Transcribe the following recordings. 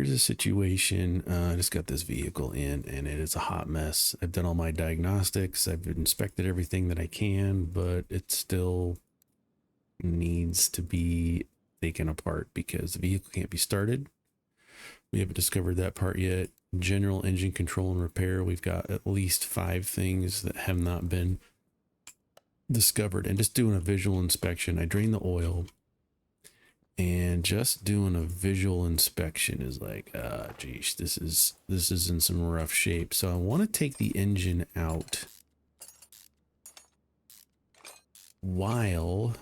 here's a situation. I just got this vehicle in and it is a hot mess. I've done all my diagnostics. I've inspected everything that I can, but it still needs to be taken apart because the vehicle can't be started. We haven't discovered that part yet. General engine control and repair. We've got at least 5 things that have not been discovered. And just doing a visual inspection, I drained the oil. And just doing a visual inspection is like, geez, this is in some rough shape. So I want to take the engine out while,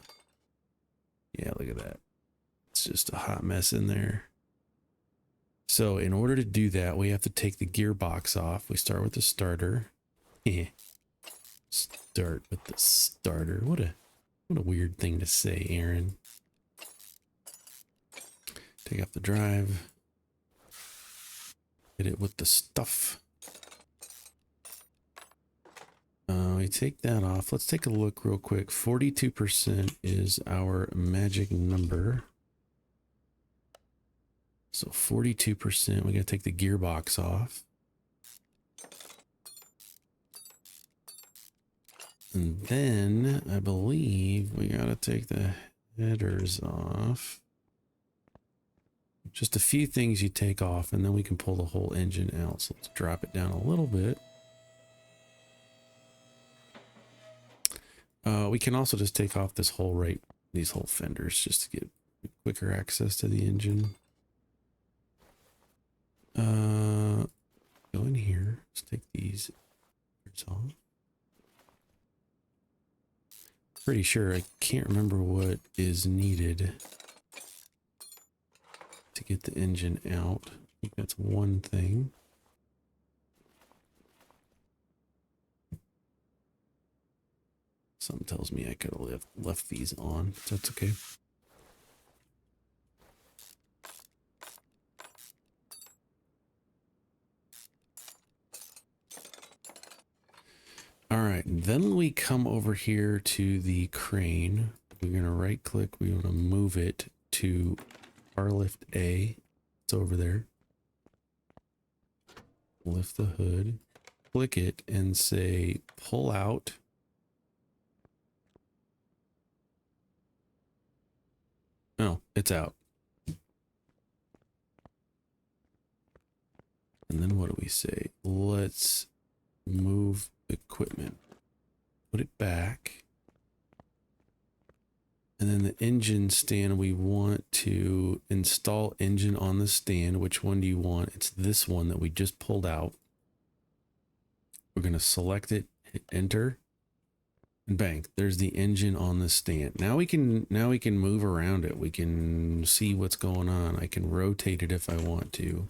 yeah, look at that. It's just a hot mess in there. So in order to do that, we have to take the gearbox off. We start with the starter. Start with the starter. What a weird thing to say, Aaron. Take off the drive. Hit it with the stuff. We take that off. Let's take a look real quick. 42% is our magic number. So 42%, we gotta take the gearbox off. And then I believe we gotta take the headers off. Just a few things you take off and then we can pull the whole engine out. So let's drop it down a little bit. We can also just take off this whole these whole fenders just to get quicker access to the engine. Go in here. Let's take these off. Pretty sure I can't remember what is needed to get the engine out. I think that's one thing. Something tells me I could have left these on, but that's okay. All right, then we come over here to the crane. We're gonna right click, we want to move it to R lift A. It's over there. Lift the hood, click it and say pull out. Oh, it's out. And then what do we say? Let's move equipment. Put it back. And then the engine stand, we want to install engine on the stand. Which one do you want? It's this one that we just pulled out. We're going to select it, hit enter. And bang, there's the engine on the stand. Now we can move around it. We can see what's going on. I can rotate it if I want to.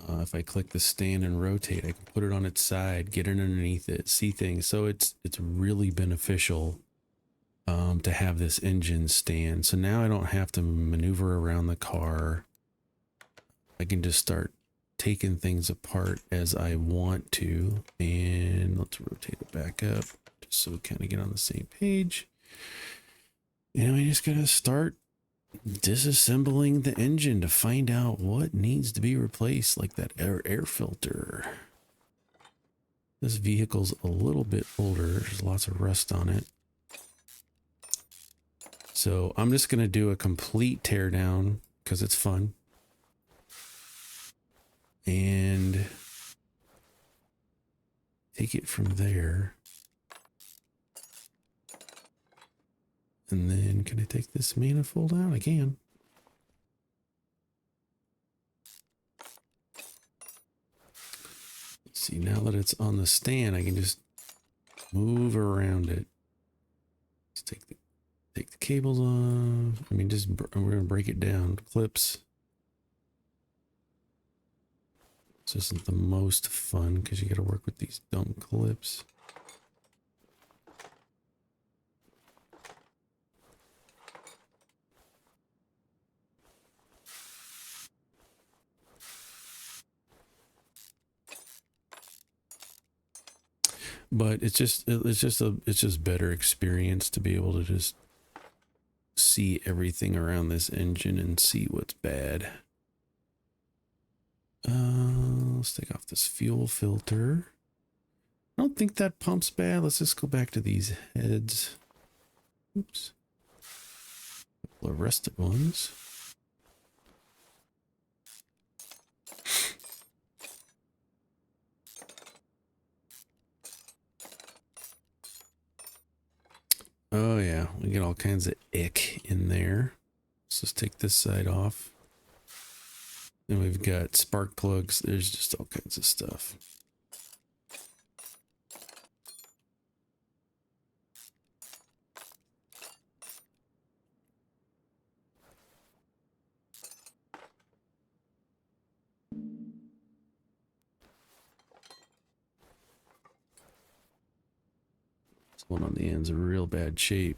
If I click the stand and rotate, I can put it on its side, get it underneath it, see things. So it's really beneficial to have this engine stand. So now I don't have to maneuver around the car. I can just start taking things apart as I want to. And let's rotate it back up just so we kind of get on the same page. And we just gotta start disassembling the engine to find out what needs to be replaced, like that air filter. This vehicle's a little bit older. There's lots of rust on it. So I'm just going to do a complete teardown because it's fun. And take it from there. And then can I take this manifold out? I can. Let's see, now that it's on the stand, I can just move around it. Let's take the cables off. I mean, we're going to break it down. Clips. This isn't the most fun because you got to work with these dumb clips. But it's just better experience to be able to just see everything around this engine and see what's bad. Let's take off this fuel filter. I don't think that pump's bad. Let's just go back to these heads. Oops. Couple of rusted ones. Oh yeah, we get all kinds of ick in there. Let's just take this side off. Then we've got spark plugs. There's just all kinds of stuff. This one on the end's in real bad shape.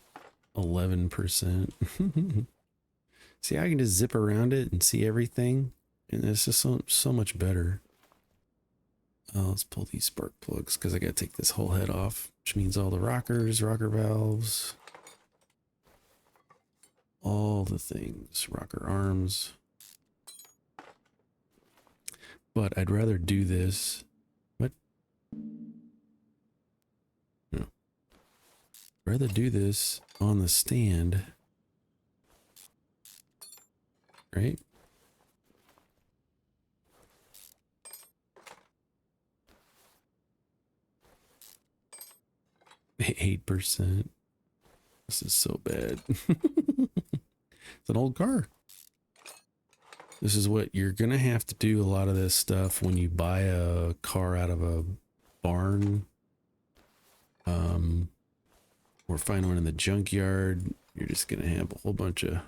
11%. See, I can just zip around it and see everything. And it's just so much better. Let's pull these spark plugs because I got to take this whole head off, which means all the rockers, rocker valves, all the things, rocker arms. But I'd rather do this. What? No. Rather do this on the stand. Right? Eight 8%. This is so bad. It's an old car. This is what you're gonna have to do. A lot of this stuff when you buy a car out of a barn, or find one in the junkyard. You're just gonna have a whole bunch of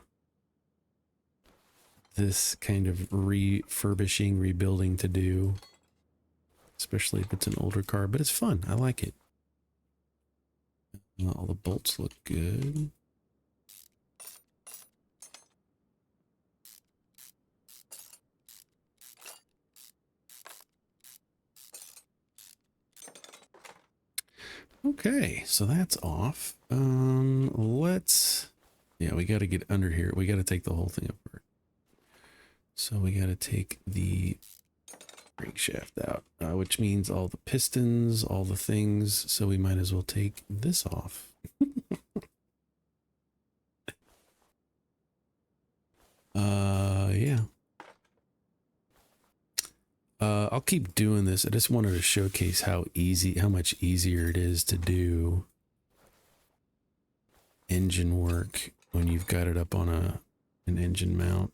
this kind of refurbishing, rebuilding to do, especially if it's an older car. But it's fun. I like it. All the bolts look good. Okay, so that's off. Yeah, we got to get under here. We got to take the whole thing apart. So we got to take the crankshaft out, which means all the pistons, all the things. So we might as well take this off. Yeah. I'll keep doing this. I just wanted to showcase how much easier it is to do engine work when you've got it up on an engine mount.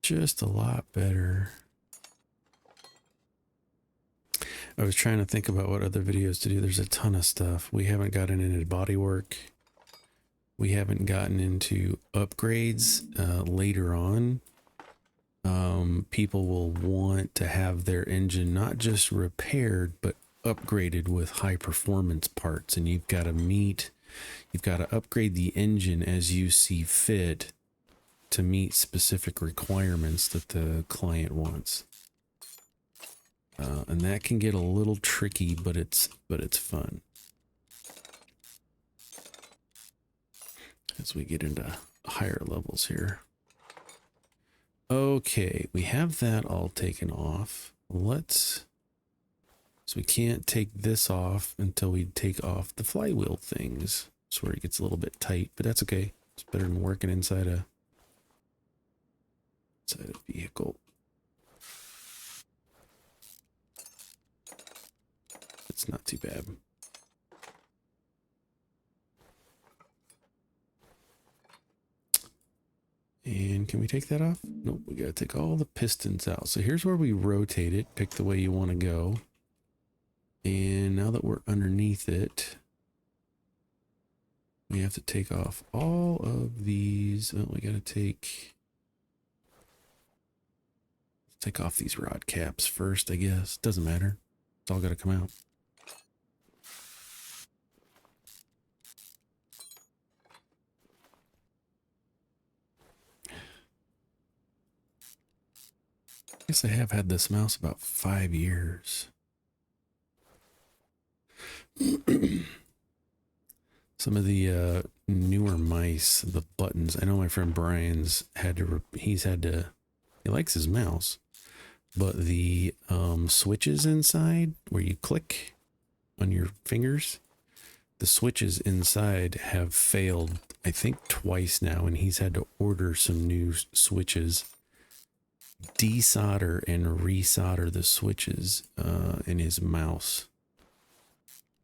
Just a lot better. I was trying to think about what other videos to do. There's a ton of stuff. We haven't gotten into body work. We haven't gotten into upgrades later on. People will want to have their engine not just repaired, but upgraded with high performance parts. And you've got to upgrade the engine as you see fit to meet specific requirements that the client wants. And that can get a little tricky, but it's fun. As we get into higher levels here. Okay, we have that all taken off. So we can't take this off until we take off the flywheel things. That's where it gets a little bit tight, but that's okay. It's better than working inside a vehicle. It's not too bad. And can we take that off? Nope, we gotta take all the pistons out. So here's where we rotate it, pick the way you want to go. And now that we're underneath it, we have to take off all of these. Oh, we gotta take off these rod caps first, I guess. Doesn't matter. It's all gotta come out. I guess I have had this mouse about 5 years. Some of the newer mice, the buttons. I know my friend Brian's had to, he likes his mouse, but the switches inside where you click on your fingers, the switches inside have failed, I think twice now, and he's had to order some new switches, desolder and resolder the switches in his mouse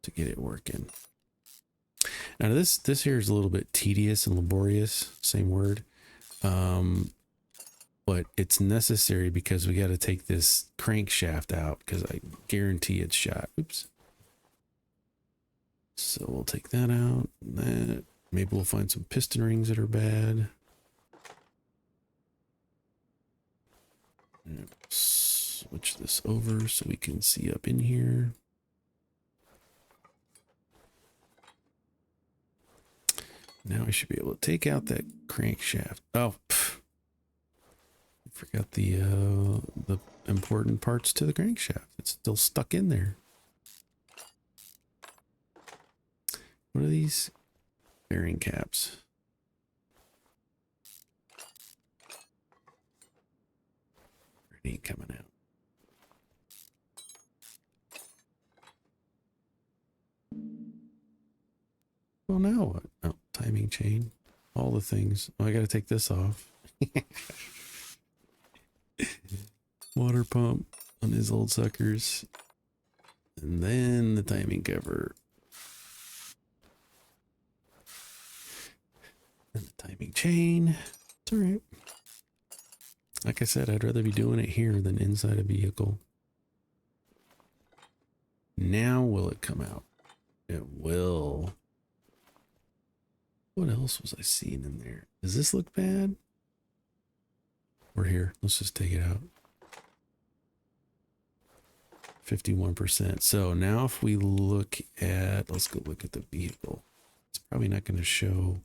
to get it working. Now this here is a little bit tedious and laborious, same word, but it's necessary because we got to take this crankshaft out because I guarantee it's shot. Oops. So we'll take that out. That maybe we'll find some piston rings that are bad. And switch this over so we can see up in here. Now I should be able to take out that crankshaft. Oh, I forgot the important parts to the crankshaft. It's still stuck in there. What are these? Bearing caps. It ain't coming out. Well, now what? Oh, timing chain. All the things. Oh, I got to take this off. Water pump on his old suckers. And then the timing cover. And the timing chain. It's all right. Like I said, I'd rather be doing it here than inside a vehicle. Now will it come out? It will. What else was I seeing in there? Does this look bad? We're here. Let's just take it out. 51%. So now if we look at, let's go look at the vehicle. It's probably not going to show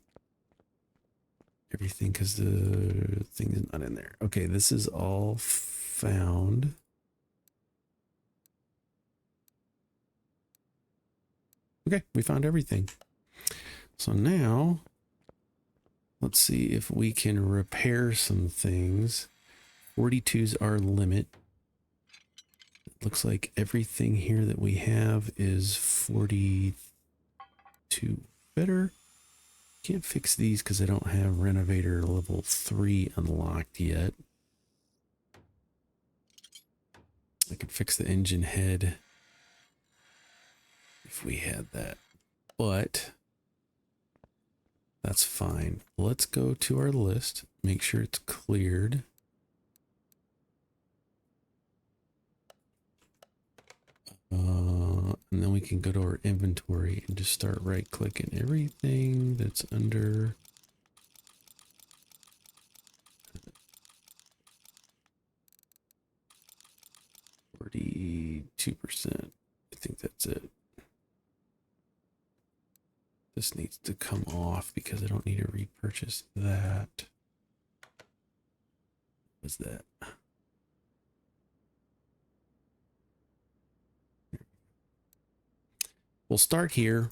everything because the thing is not in there. Okay, this is all found. Okay, we found everything. So now, let's see if we can repair some things. 42's our limit. It looks like everything here that we have is 42 better. Can't fix these because I don't have Renovator level 3 unlocked yet. I could fix the engine head if we had that, but that's fine. Let's go to our list, make sure it's cleared. And then we can go to our inventory and just start right clicking everything that's under 42%. I think that's it. This needs to come off because I don't need to repurchase that. What's that? We'll start here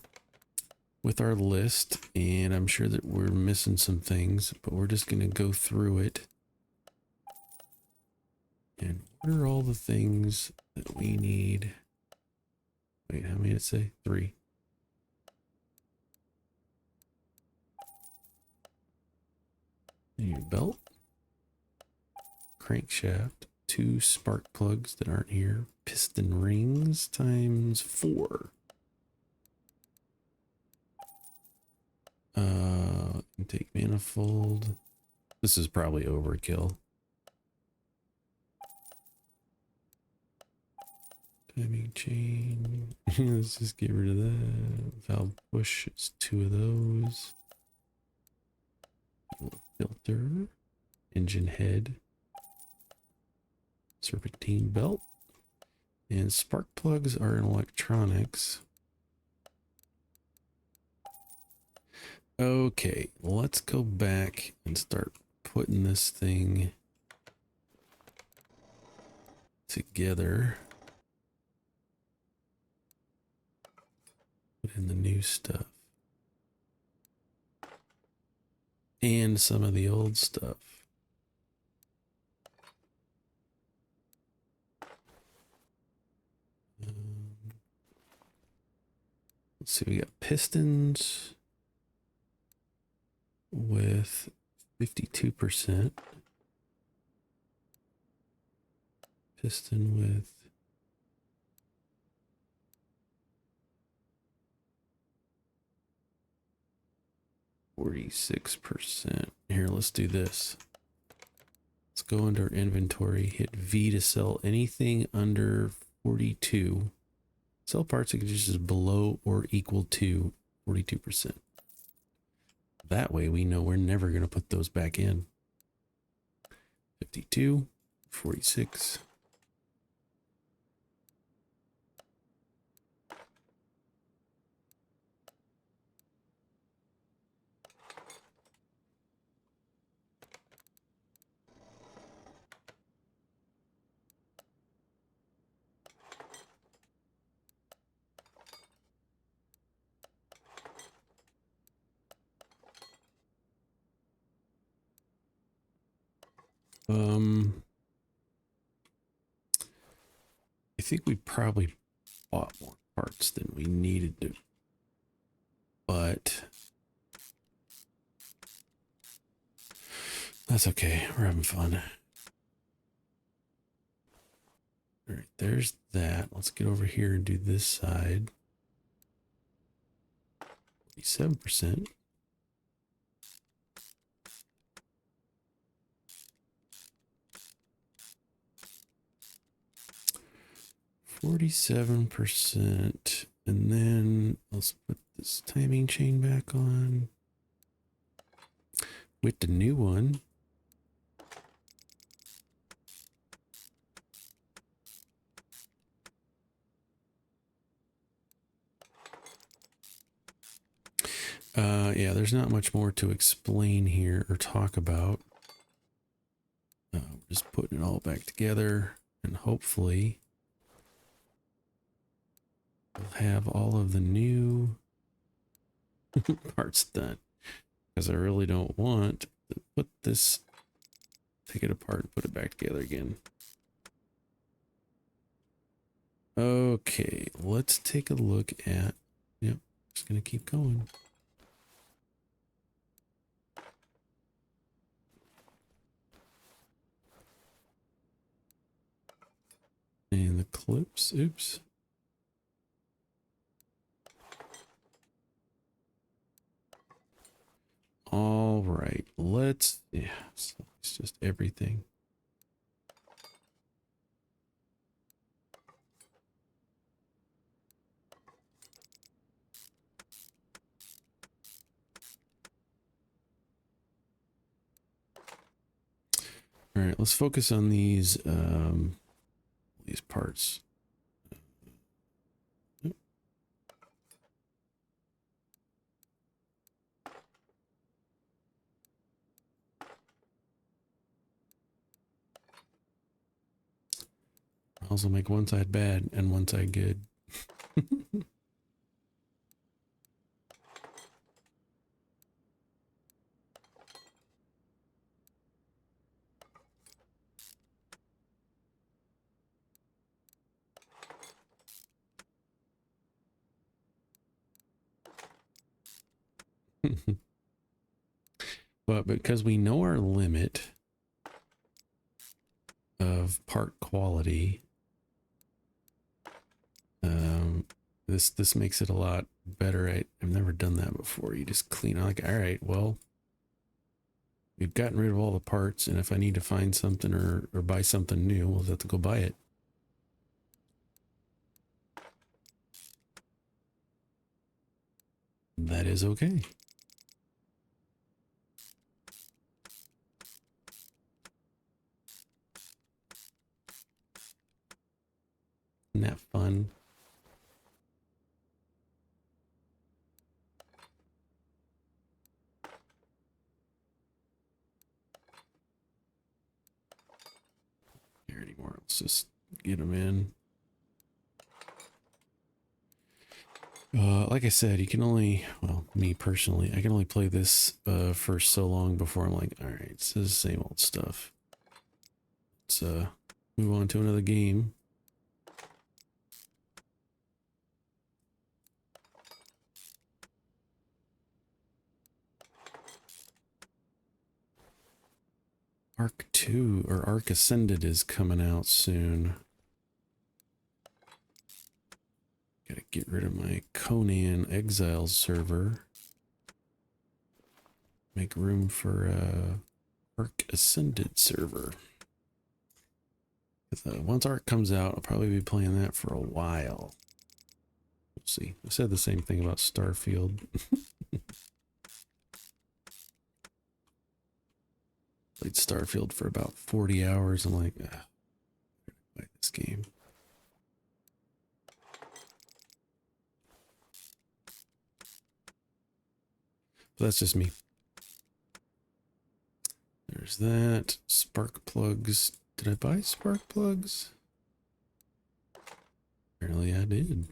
with our list, and I'm sure that we're missing some things, but we're just going to go through it and order all the things that we need. Wait, how many did it say? 3. Your belt, crankshaft, 2 spark plugs that aren't here, piston rings times 4. Intake manifold. This is probably overkill. Timing chain. Let's just get rid of that. Valve push is 2 of those. Filter. Engine head. Serpentine belt. And spark plugs are in electronics. Okay, let's go back and start putting this thing together. Put in the new stuff. and some of the old stuff. Let's see, we got pistons with 52%. Piston with 46%. Here, let's do this. Let's go under inventory, hit V to sell anything under 42. Sell parts that can just below or equal to 42%. That way we know we're never going to put those back in. 52, 46. I think we probably bought more parts than we needed to, but that's okay. We're having fun. All right, there's that. Let's get over here and do this side. 47%. %, and then let's put this timing chain back on with the new one. Yeah, there's not much more to explain here or talk about. Just putting it all back together, and hopefully we'll have all of the new parts done, because I really don't want to put this, take it apart and put it back together again. Okay, let's take a look at, yep, just gonna keep going. And the clips, oops. All right, let's, yeah, so it's just everything. All right, let's focus on these parts. Also make one side bad and one side good. But because we know our limit of part quality, this makes it a lot better. I've never done that before. You just clean, like, all right, well, we've gotten rid of all the parts, and if I need to find something or buy something new, we'll have to go buy it. That is okay. Isn't that fun? Here anymore. Let's just get them in. Like I said, you can only, well, me personally, I can only play this for so long before I'm like, all right, this is the same old stuff. Let's move on to another game. Arc 2 or Arc Ascended is coming out soon. Gotta get rid of my Conan Exiles server. Make room for Arc Ascended server. Once Arc comes out, I'll probably be playing that for a while. We'll see. I said the same thing about Starfield. Played Starfield for about 40 hours. I'm like, play this game. But that's just me. There's that. Spark plugs. Did I buy spark plugs? Apparently I did.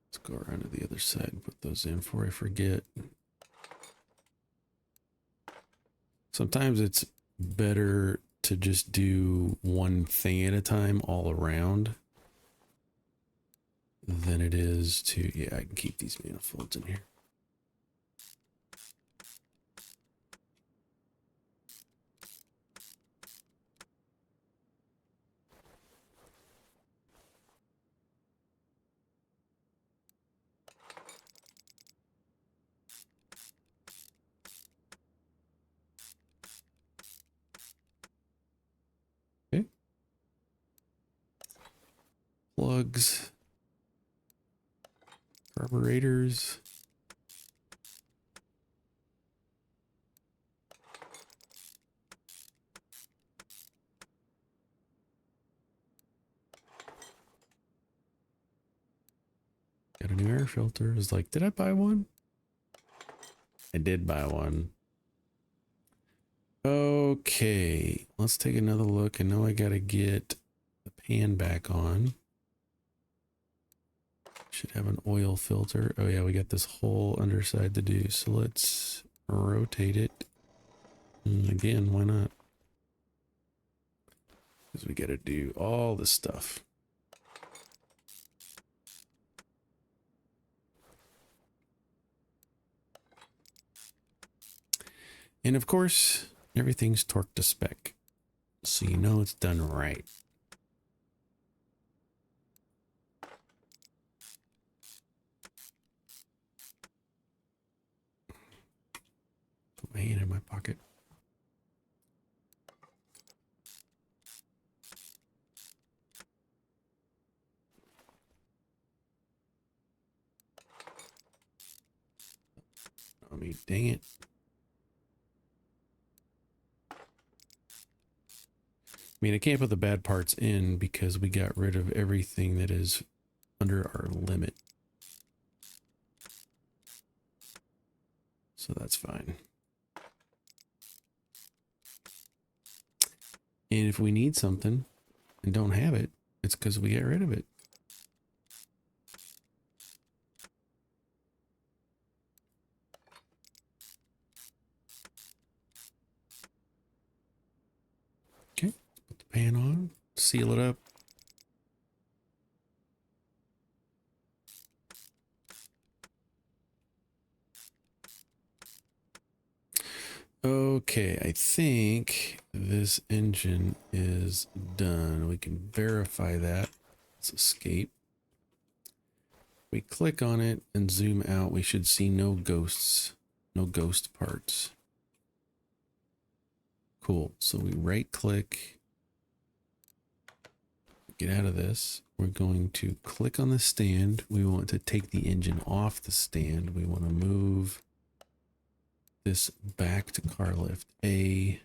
Let's go around to the other side and put those in before I forget. Sometimes it's better to just do one thing at a time all around than it is to, yeah, I can keep these manifolds in here. Okay. Plugs. Carburetors. Got a new air filter. It's like, did I buy one? I did buy one. Okay, let's take another look. I know I gotta get the pan back on. Should have an oil filter. Oh yeah, we got this whole underside to do. So let's rotate it. And again, why not? Because we gotta do all this stuff. And of course, everything's torqued to spec. So you know it's done right. Put my hand in my pocket. I mean, dang it. I mean, I can't put the bad parts in because we got rid of everything that is under our limit. So that's fine. And if we need something and don't have it, it's because we get rid of it. Okay, put the pan on, seal it up. Okay, I think this engine is done. We can verify that. Let's escape. We click on it and zoom out. We should see no ghosts, no ghost parts. Cool. So we right click, get out of this. We're going to click on the stand. We want to take the engine off the stand. We want to move this back to car lift A.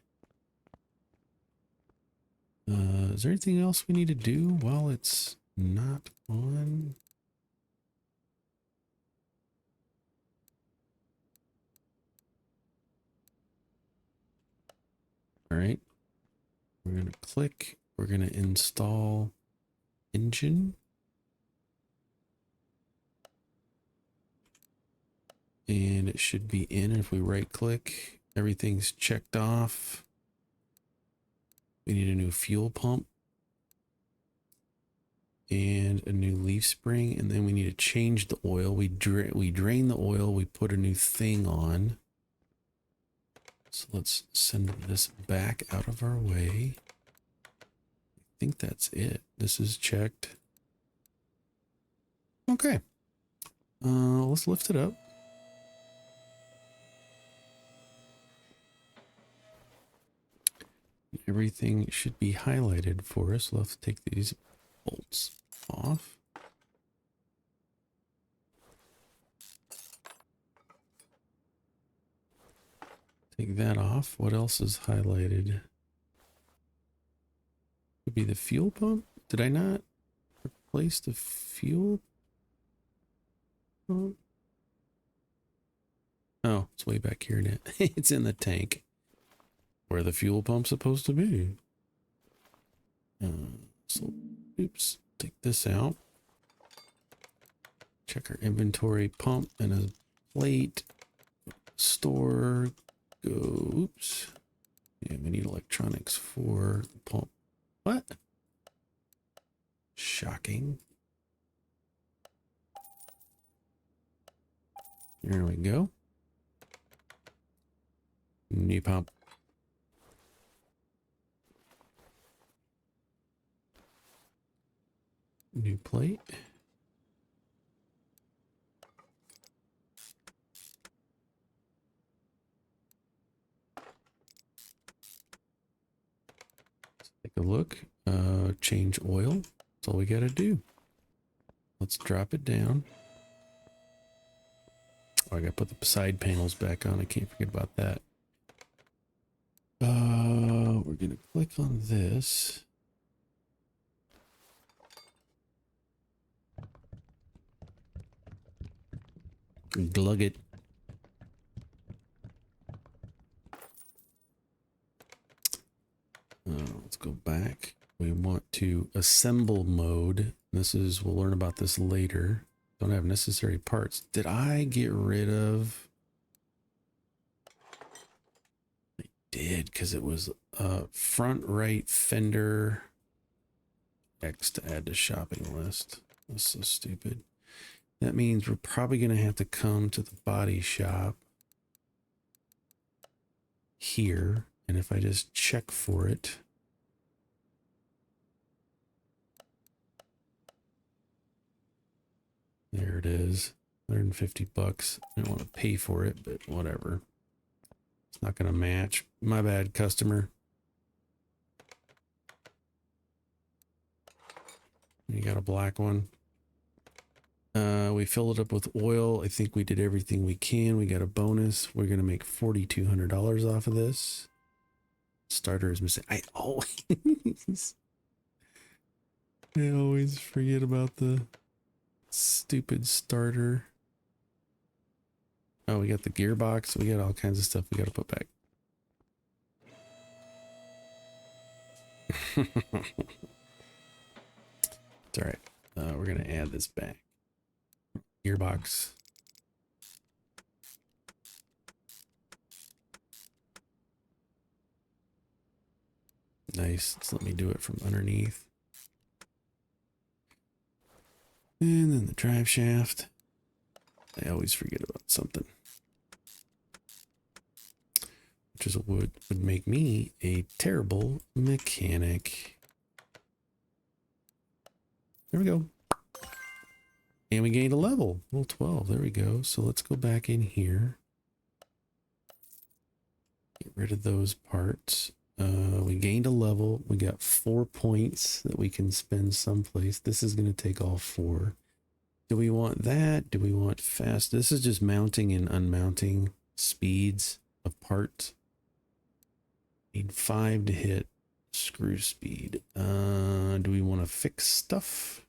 Is there anything else we need to do while it's not on? All right. We're going to click. We're going to install engine. And it should be in. If we right click, everything's checked off. We need a new fuel pump and a new leaf spring, and then we need to change the oil. We drain the oil, we put a new thing on. So let's send this back out of our way. I think that's it. This is checked. Okay. Let's lift it up. Everything should be highlighted for us. We'll have to take these bolts off. Take that off. What else is highlighted? Could be the fuel pump. Did I not replace the fuel pump? Oh, it's way back here now. It's in the tank where the fuel pump's supposed to be. So, oops, take this out. Check our inventory, pump and a plate. Store, go, oops. Yeah, we need electronics for pump. What? Shocking. There we go. New pump. New plate. Let's take a look. Change oil. That's all we got to do. Let's drop it down. Oh, I got to put the side panels back on. I can't forget about that. We're going to click on this. Glug it. Let's go back. We want to assemble mode. This is, we'll learn about this later. Don't have necessary parts. Did I get rid of? I did, because it was front right fender X to add to shopping list. That's so stupid. That means we're probably going to have to come to the body shop here. And if I just check for it. There it is. 150 bucks. I don't want to pay for it, but whatever. It's not going to match. My bad, customer. You got a black one. We filled it up with oil. I think we did everything we can. We got a bonus. We're going to make $4,200 off of this. Starter is missing. I always forget about the stupid starter. Oh, we got the gearbox. We got all kinds of stuff we got to put back. It's all right. We're going to add this back. Gearbox. Nice. Let's let me do it from underneath. And then the drive shaft. I always forget about something. Which is what would make me a terrible mechanic. There we go. And we gained a level. Level 12. There we go. So let's go back in here. Get rid of those parts. We gained a level. We got 4 points that we can spend someplace. This is going to take all 4. Do we want that? Do we want fast? This is just mounting and unmounting speeds of parts. Need 5 to hit screw speed. Do we want to fix stuff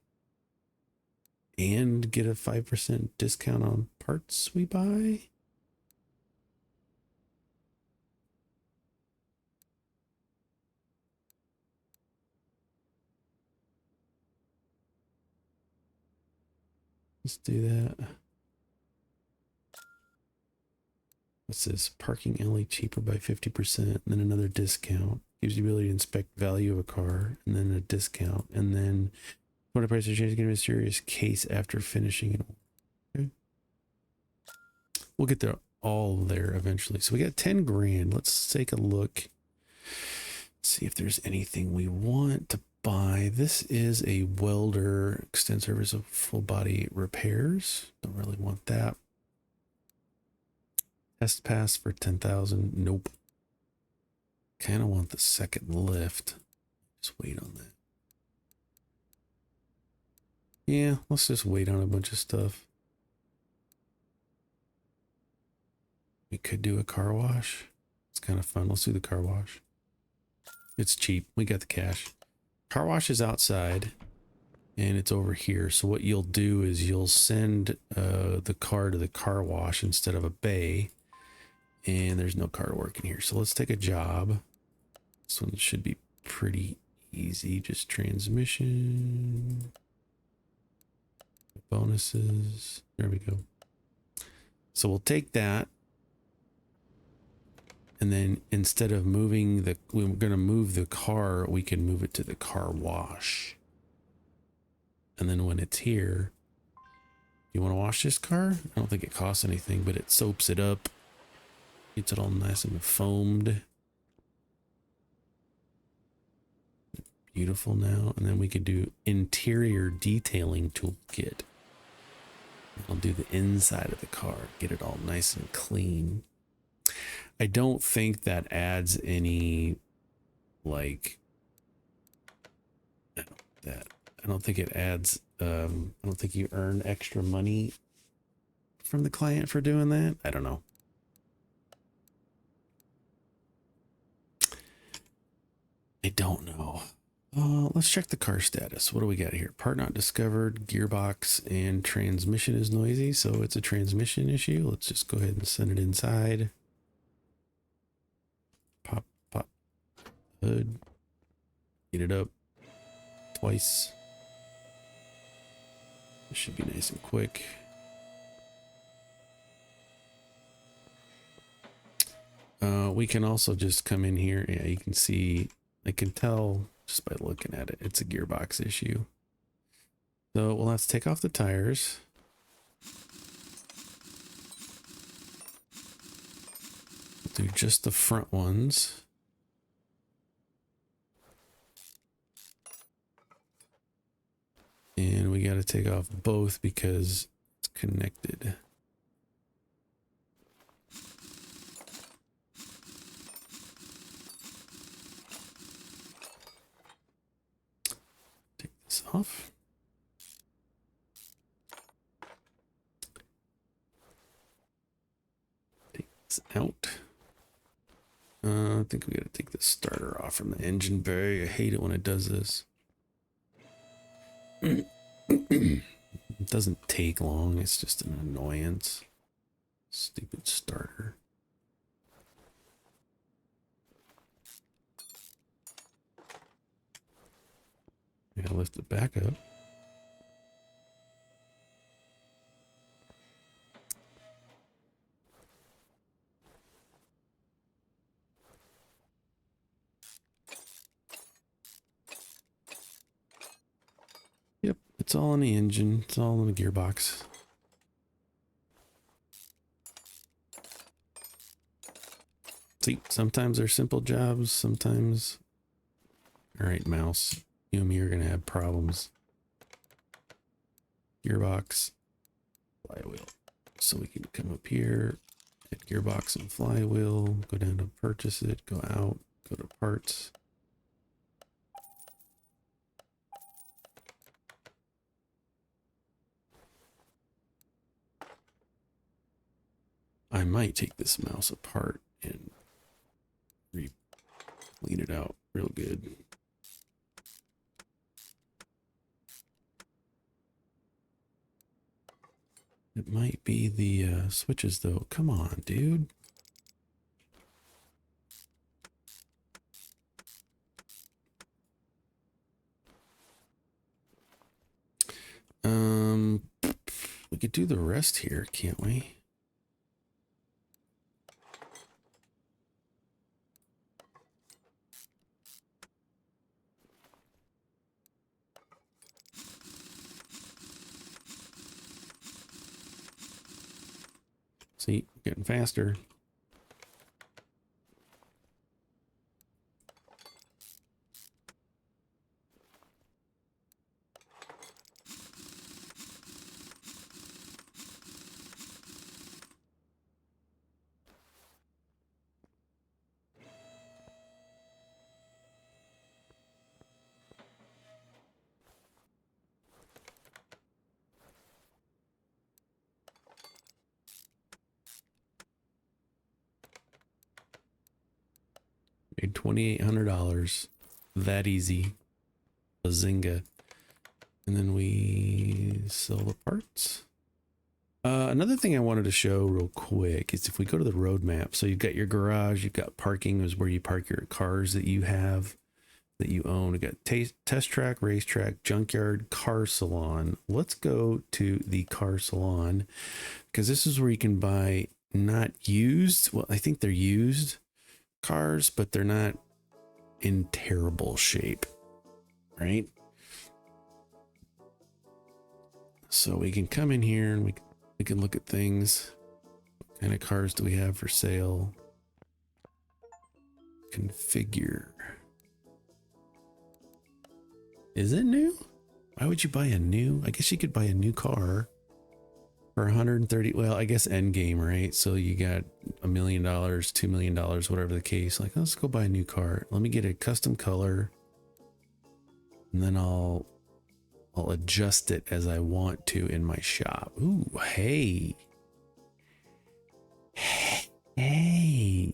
and get a 5% discount on parts we buy? Let's do that. What's this? Parking alley cheaper by 50%, and then another discount. Gives you the ability to inspect value of a car, and then a discount, and then what a price of change, give a serious case after finishing it. Okay. We'll get there all there eventually. So we got 10 grand. Let's take a look. See if there's anything we want to buy. This is a welder, extend service of full body repairs. Don't really want that. Test pass for 10,000. Nope. Kind of want the second lift. Just wait on that. Yeah, let's just wait on a bunch of stuff. We could do a car wash. It's kind of fun. Let's do the car wash. It's cheap. We got the cash. Car wash is outside and it's over here. So what you'll do is you'll send the car to the car wash instead of a bay. And there's no car working here. So let's take a job. This one should be pretty easy. Just transmission. Bonuses. There we go. So we'll take that. And then instead of moving we're going to move the car, we can move it to the car wash. And then when it's here, you want to wash this car? I don't think it costs anything, but it soaps it up. Gets it all nice and foamed. Beautiful now. And then we could do interior detailing toolkit. I'll do the inside of the car, get it all nice and clean. I don't think that adds any, like, I don't think it adds, I don't think you earn extra money from the client for doing that. I don't know. I don't know. Let's check the car status. What do we got here? Part not discovered, gearbox, and transmission is noisy. So it's a transmission issue. Let's just go ahead and send it inside. Pop hood. Heat it up twice. This should be nice and quick. We can also just come in here. Yeah, you can see, I can tell just by looking at it, it's a gearbox issue. So we'll have to take off the tires. We'll do just the front ones. And we got to take off both because it's connected. Take this off. Take this out. I think we got to take the starter off from the engine bay. I hate it when it does this. It doesn't take long, it's just an annoyance. Stupid starter. I gotta lift it back up. Yep, it's all in the engine. It's all in the gearbox. See, sometimes they're simple jobs. Sometimes... All right, mouse. You and me are going to have problems. Gearbox. Flywheel. So we can come up here, hit gearbox and flywheel, go down to purchase it, go out, go to parts. I might take this mouse apart and clean it out real good. It might be the switches though. Come on, dude. We could do the rest here, can't we? See, getting faster. Made $2,800. That easy. Bazinga. And then we sell the parts. Another thing I wanted to show real quick is if we go to the roadmap, so you've got your garage, you've got parking is where you park your cars that you have, that you own. We've got test track, racetrack, junkyard, car salon. Let's go to the car salon because this is where you can buy not used. Well, I think they're used cars, but they're not in terrible shape, right? So we can come in here and we can look at things. What kind of cars do we have for sale? Configure. Is it new? Why would you buy a new? I guess you could buy a new car for 130. Well, I guess end game, right? So you got $1 million, $2 million, whatever the case. Like, let's go buy a new car. Let me get a custom color, and then I'll adjust it as I want to in my shop. Ooh, hey. Hey.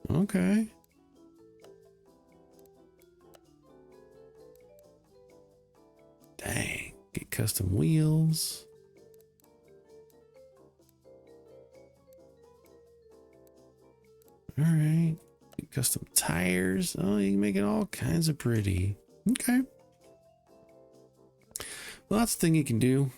Okay. Dang. Get custom wheels. All right. Custom tires. Oh, you can make it all kinds of pretty. Okay. Well, that's the thing you can do.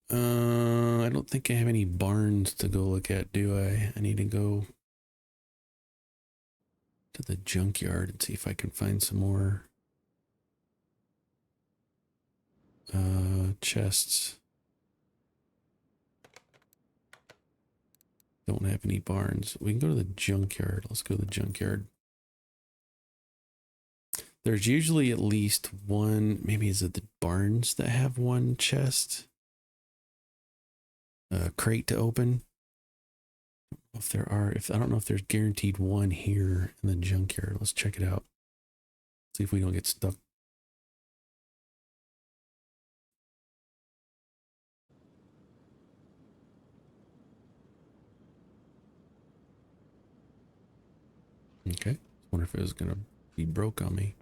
I don't think I have any barns to go look at, do I? I need to go to the junkyard and see if I can find some more chests. Don't have any barns. We can go to the junkyard. Let's go to the junkyard. There's usually at least one, maybe is it the barns that have one chest? Crate to open. If there are, I don't know if there's guaranteed one here in the junkyard. Let's check it out. See if we don't get stuck. Okay. I wonder if it was gonna be broke on me.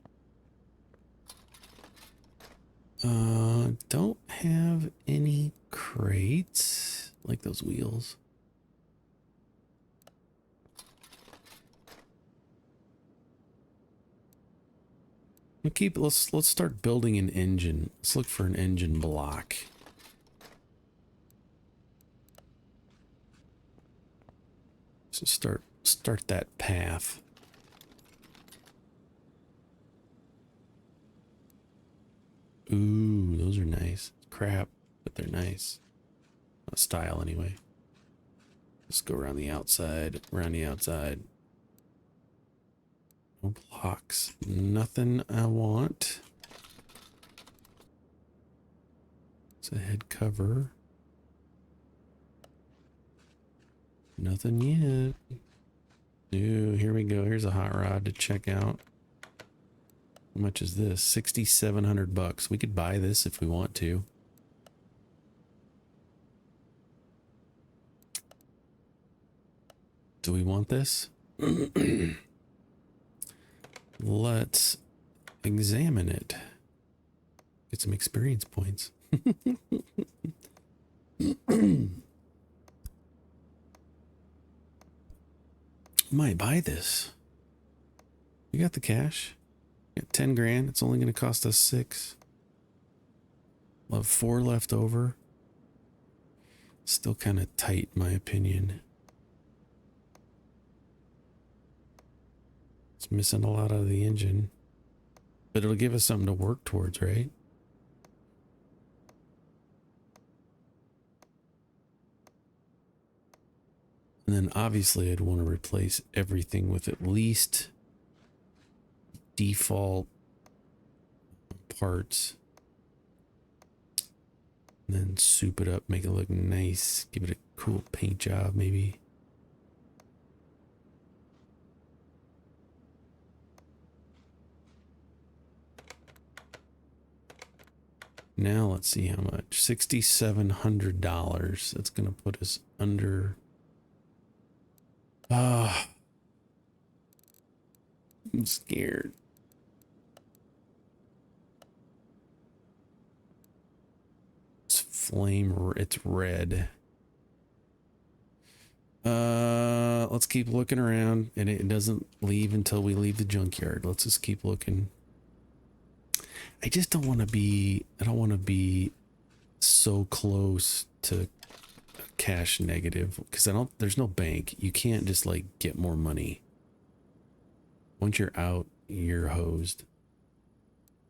Don't have any crates like those wheels. Let's start building an engine. Let's look for an engine block. So start that path. Ooh, those are nice. Crap, but they're nice. Style anyway. Let's go around the outside, No blocks. Nothing I want. It's a head cover. Nothing yet. Ooh, here we go. Here's a hot rod to check out. How much is this? 6,700 bucks. We could buy this if we want to. Do we want this? Let's examine it. Get some experience points. Might buy this. You got the cash? Got 10 grand. It's only going to cost us 6. We'll have 4 left over. Still kind of tight, in my opinion. It's missing a lot out of the engine. But it'll give us something to work towards, right? And then obviously I'd want to replace everything with at least default parts. And then soup it up, make it look nice, give it a cool paint job maybe. Now let's see how much. $6,700. That's gonna put us under. Ah, I'm scared. It's flame. It's red. Let's keep looking around, and it doesn't leave until we leave the junkyard. Let's just keep looking. I just don't want to be. I don't want to be so close to cash negative because I don't. There's no bank. You can't just like get more money. Once you're out, you're hosed.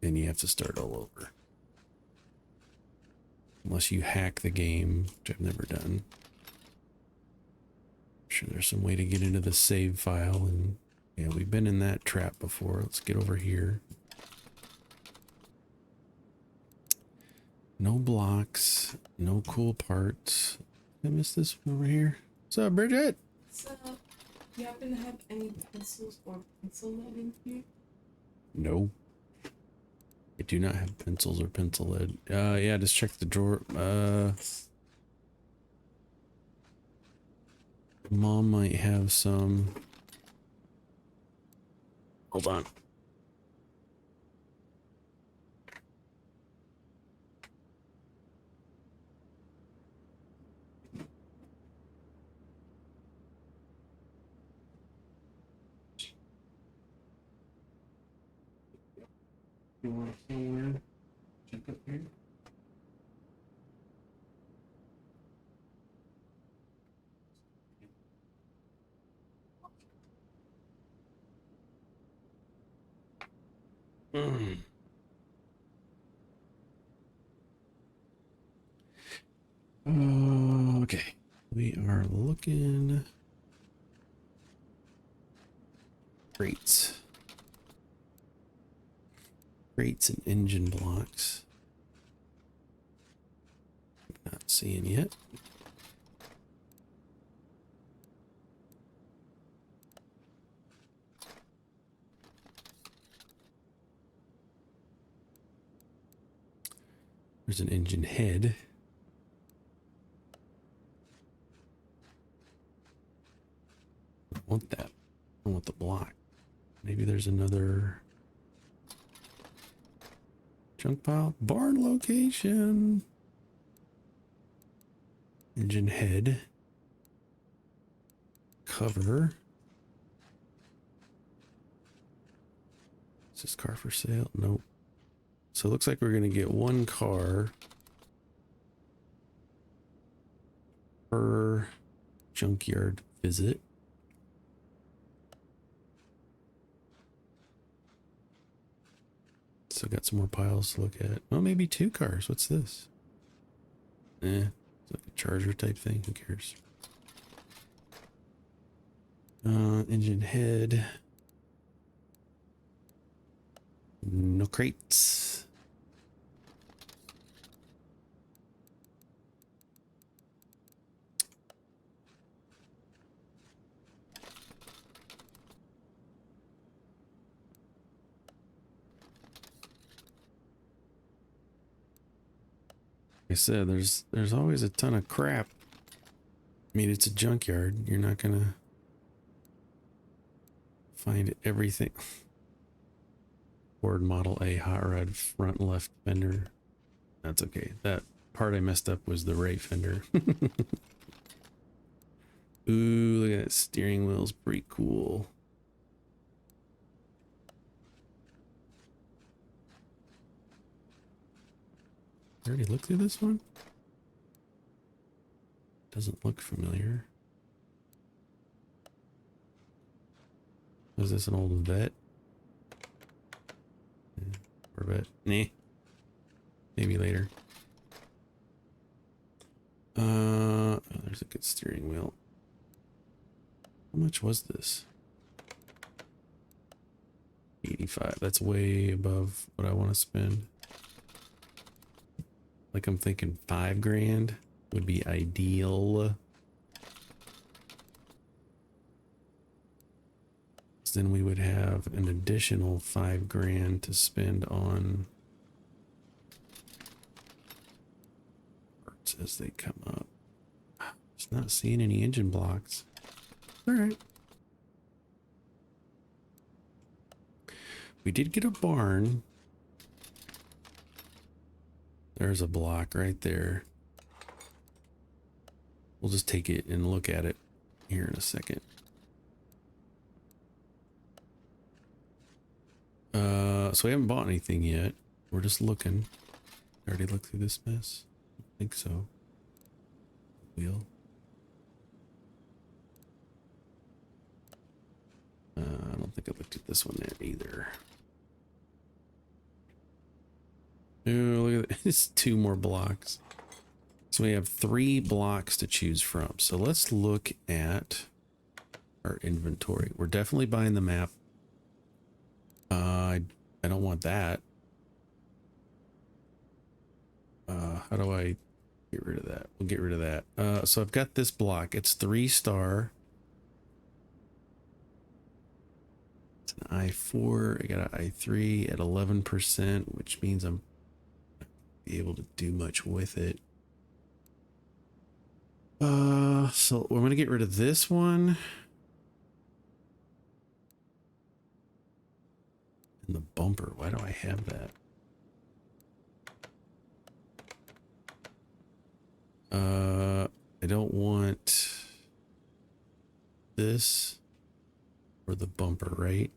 Then you have to start all over. Unless you hack the game, which I've never done. I'm sure there's some way to get into the save file, and yeah, we've been in that trap before. Let's get over here. No blocks, no cool parts. Did I miss this one over here? What's up, Bridget? So, do you happen to have any pencils or pencil lead in here? No. I do not have pencils or pencil lead. Yeah, just check the drawer. Mom might have some. Hold on. You want somewhere? Check up here. Okay, we are looking. Crates. Crates and engine blocks. Not seeing yet. There's an engine head. I want that. I want the block. Maybe there's another junk pile. Barn location. Engine head. Cover. Is this car for sale? Nope. So it looks like we're going to get one car per junkyard visit. So got some more piles to look at. Oh, maybe 2 cars. What's this? It's like a charger type thing. Who cares? Engine head. No crates. Like I said, there's always a ton of crap. I mean, it's a junkyard. You're not gonna find everything. Ford Model A hot rod front left fender. That's okay. That part I messed up was the right fender. Ooh, look at that steering wheel's pretty cool. I already looked through this one? Doesn't look familiar. Was this an old vet? Or vet? Nah. Maybe later. Oh, there's a good steering wheel. How much was this? 85. That's way above what I want to spend. Like I'm thinking 5 grand would be ideal. Then we would have an additional 5 grand to spend on parts as they come up. Just not seeing any engine blocks. All right. We did get a barn. There's a block right there. We'll just take it and look at it here in a second. So we haven't bought anything yet. We're just looking. I already looked through this mess. I think so. Wheel. I don't think I looked at this one there either. Oh, look at that. It's 2 more blocks. So we have 3 blocks to choose from. So let's look at our inventory. We're definitely buying the map. I don't want that. How do I get rid of that? We'll get rid of that. So I've got this block. It's 3-star. It's an I4. I got an I3 at 11%, which means I'm not be able to do much with it. So we're gonna get rid of this one. And the bumper. Why do I have that? I don't want this or the bumper, right?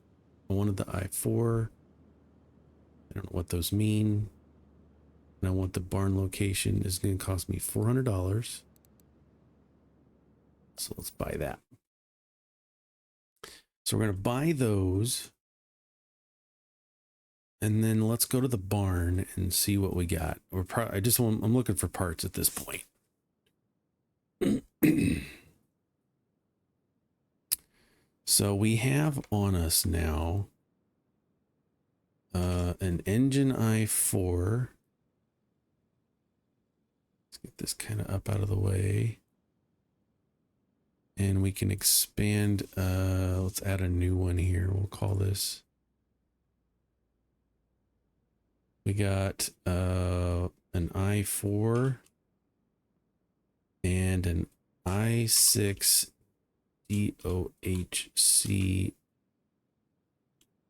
I wanted the I4. I don't know what those mean. And I want the barn location. Is going to cost me $400. So let's buy that. So we're going to buy those. And then let's go to the barn and see what we got. I'm looking for parts at this point. So we have on us now an engine I4. Let's get this kind of up out of the way. And we can expand. Let's add a new one here. We'll call this. We got an I4 and an I6 DOHC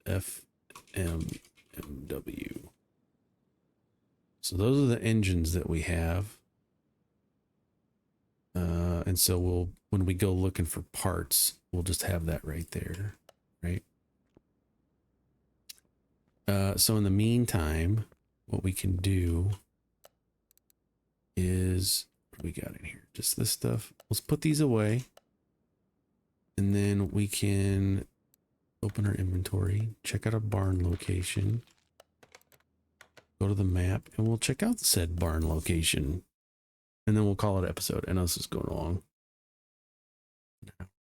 FMMW. So those are the engines that we have. And so when we go looking for parts, we'll just have that right there, right? So in the meantime, what we can do is, what do we got in here? Just this stuff. Let's put these away. And then we can open our inventory, check out a barn location, go to the map, and we'll check out said barn location. And then we'll call it an episode. I know this is going along.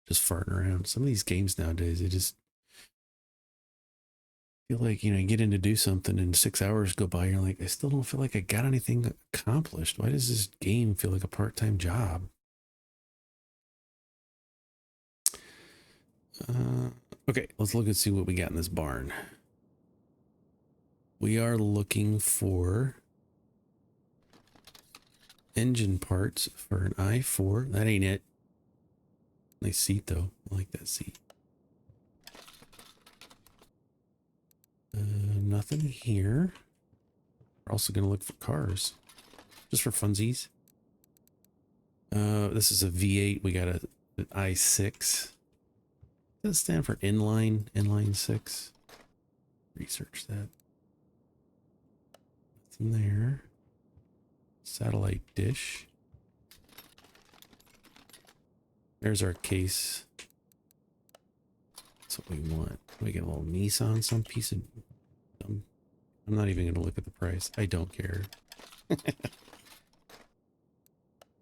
Just farting around. Some of these games nowadays, they just feel like, you get in to do something and 6 hours go by. You're like, I still don't feel like I got anything accomplished. Why does this game feel like a part-time job? Okay, let's look and see what we got in this barn. We are looking for engine parts for an I4. That ain't it. Nice seat though. I like that seat. Nothing here. We're also gonna look for cars, just for funsies. This is a V8. We got an I6. Does that stand for inline 6? Research that. Nothing there. satellite dish. There's our case. That's what we want. We get a little Nissan, some piece of... I'm not even going to look at the price. I don't care.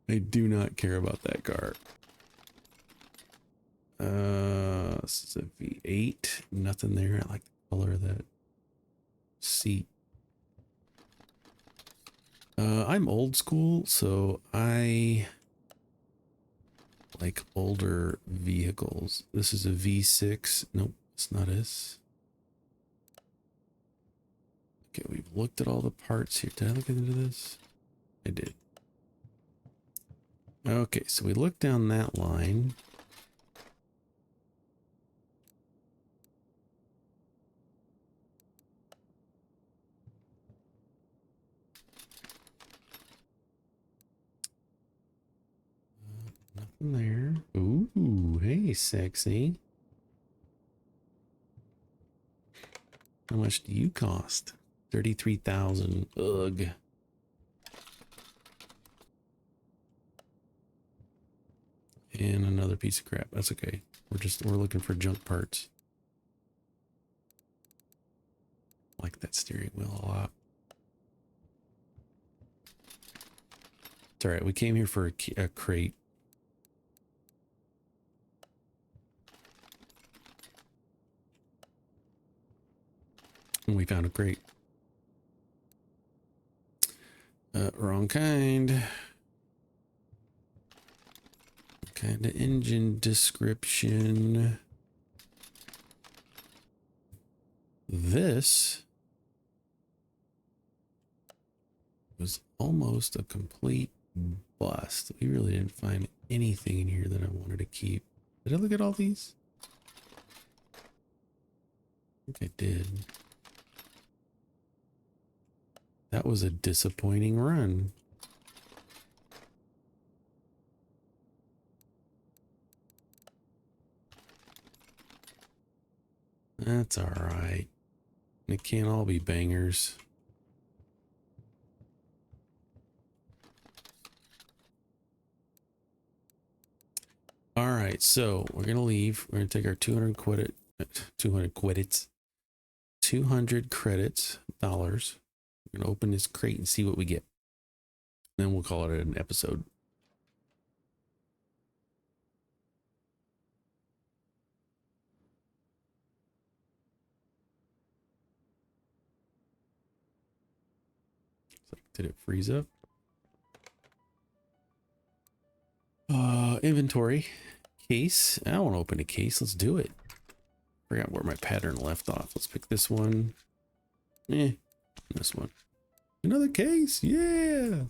I do not care about that car. This is a V8. Nothing there. I like the color of that seat. I'm old school, so I like older vehicles. This is a V6. Nope, it's not this. Okay, we've looked at all the parts here. Did I look into this? I did. Okay, so we look down that line. Nothing there. Ooh, hey, sexy. How much do you cost? 33,000. Ugh. And another piece of crap. That's okay. We're looking for junk parts. I like that steering wheel a lot. It's all right. We came here for a crate. And we found a crate. Wrong kind. Kind of engine description. This was almost a complete bust. We really didn't find anything in here that I wanted to keep. Did I look at all these? I think I did. That was a disappointing run. That's all right. It can't all be bangers. All right, so we're gonna leave. We're gonna take our 200 credits dollars. We're gonna open this crate and see what we get. Then we'll call it an episode. Did it freeze up? Inventory. Case. I want to open a case. Let's do it. Forgot where my pattern left off. Let's pick this one. This one. Another case. Yeah.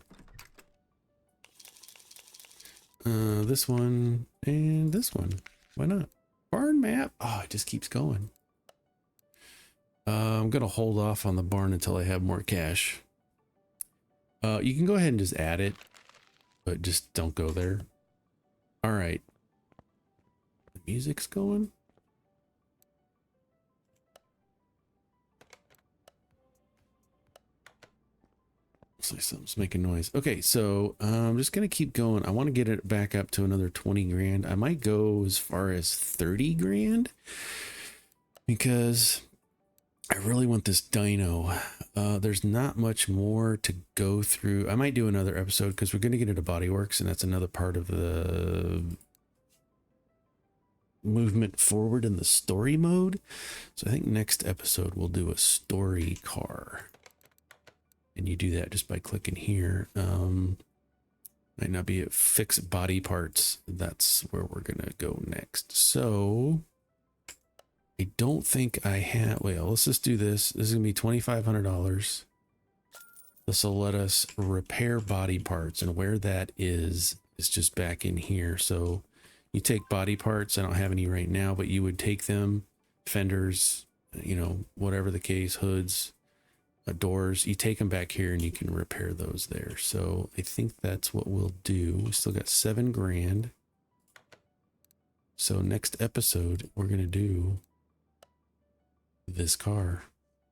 This one and this one. Why not? Barn map. Oh, it just keeps going. I'm going to hold off on the barn until I have more cash. You can go ahead and just add it, but just don't go there. All right. The music's going. Looks like something's making noise. Okay, so I'm just going to keep going. I want to get it back up to another 20 grand. I might go as far as 30 grand because I really want this dyno. There's not much more to go through. I might do another episode because we're going to get into Bodyworks, and that's another part of the movement forward in the story mode. So I think next episode we'll do a story car. And you do that just by clicking here. Might not be at fix body parts. That's where we're going to go next. So I don't think I have, well, let's just do this. This is gonna be $2,500. This will let us repair body parts, and where that is just back in here. So you take body parts, I don't have any right now, but you would take them, fenders, you know, whatever the case, hoods, doors, you take them back here and you can repair those there. So I think that's what we'll do. We still got 7 grand. So next episode, we're gonna do this car.